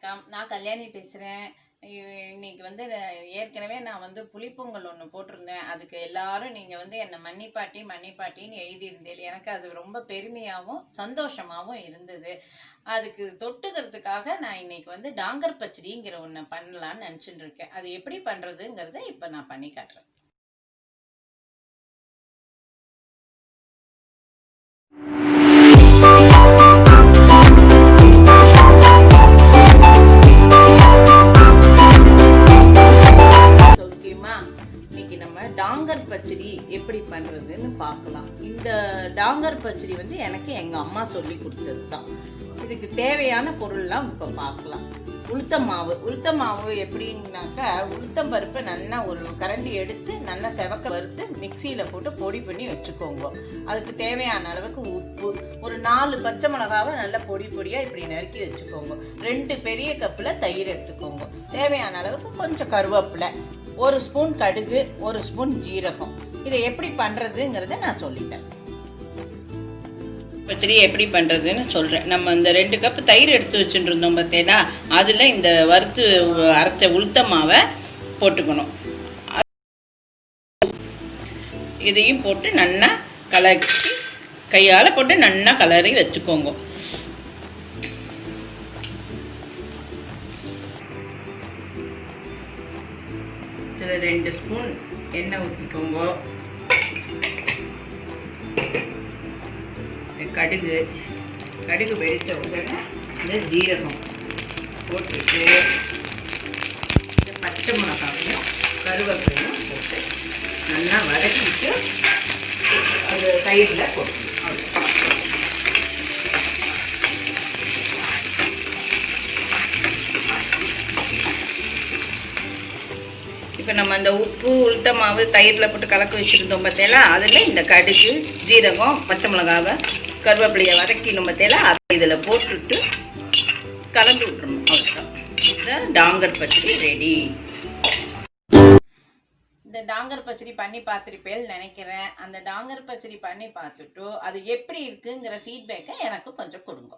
வணக்கம். நான் கல்யாணி பேசுகிறேன். இன்னைக்கு ஏற்கனவே நான் புளிப்பொங்கல் ஒன்று போட்டிருந்தேன். அதுக்கு எல்லாரும் நீங்கள் என்னை மன்னிப்பாட்டி மன்னிப்பாட்டின்னு எழுதியிருந்தேன். எனக்கு அது ரொம்ப பெருமையாகவும் சந்தோஷமாகவும் இருந்தது. அதுக்கு தொட்டுக்கிறதுக்காக நான் இன்னைக்கு டாங்கர் பச்சடிங்கிற ஒன்று பண்ணலான்னு நினச்சிட்டு இருக்கேன். அது எப்படி பண்ணுறதுங்கிறத இப்போ நான் பண்ணி காட்டுறேன். டாங்கர் பச்சடி எப்படி பண்ணுறதுன்னு பார்க்கலாம். இந்த டாங்கர் பச்சடி எனக்கு எங்கள் அம்மா சொல்லி கொடுத்தது தான். இதுக்கு தேவையான பொருள்லாம் இப்போ பார்க்கலாம். உளுத்த மாவு எப்படின்னாக்கா, உளுத்தம் பருப்பை நல்லா ஒரு கரண்டி எடுத்து நல்லா செவக்க வறுத்து மிக்சியில் போட்டு பொடி பண்ணி வச்சுக்கோங்க. அதுக்கு தேவையான அளவுக்கு உப்பு, ஒரு 4 பச்சை மிளகாவை நல்லா பொடியாக இப்படி நறுக்கி வச்சுக்கோங்க. 2 பெரிய கப்பில் தயிர் எடுத்துக்கோங்க. தேவையான அளவுக்கு கொஞ்சம் கருவேப்பிலை, 1 ஸ்பூன் கடுகு, 1 ஸ்பூன் ஜீரகம். இதை எப்படி பண்ணுறதுங்கிறத நான் சொல்லித்தரேன். பச்சடி எப்படி பண்ணுறதுன்னு சொல்கிறேன். நம்ம இந்த 2 கப்பு தயிர் எடுத்து வச்சுட்டு இருந்தோம் பார்த்தீங்களா, அதில் இந்த வறுத்து அரைச்ச உளுத்த மாவை போட்டுக்கணும். இதையும் போட்டு நல்லா கலக்கி கையால் போட்டு நல்லா கலரி வச்சுக்கோங்க. இதில் 2 ஸ்பூன் எண்ணெய் ஊற்றிக்கோங்க. கடுகு வெடித்த உடனே இந்த ஜீரகம் போட்டுட்டு இந்த பச்சை மிளகாவையும் கருவேப்பிலையும் போட்டு நல்லா வதக்கிட்டு அது தயிரில் போட்டுக்கணும். இப்போ நம்ம அந்த உப்பு, உளுத்த மாவு, தயிரில் போட்டு கலக்க வச்சுருந்தோம் பார்த்தீங்களா, அதில் இந்த கடுகு, ஜீரகம், பச்சை மிளகாவை, கருவேப்பிலையை வதக்கினோம் பார்த்தீங்களா, அதை இதில் போட்டுட்டு கலந்து விட்டுறணும். அவ்வளோதான், இந்த டாங்கர் பச்சடி ரெடி. இந்த டாங்கர் பச்சடி பண்ணி பார்த்துருப்பேன்னு நினைக்கிறேன். அந்த டாங்கர் பச்சடி பண்ணி பார்த்துட்டு அது எப்படி இருக்குங்கிற ஃபீட்பேக்கை எனக்கு கொஞ்சம் கொடுங்க.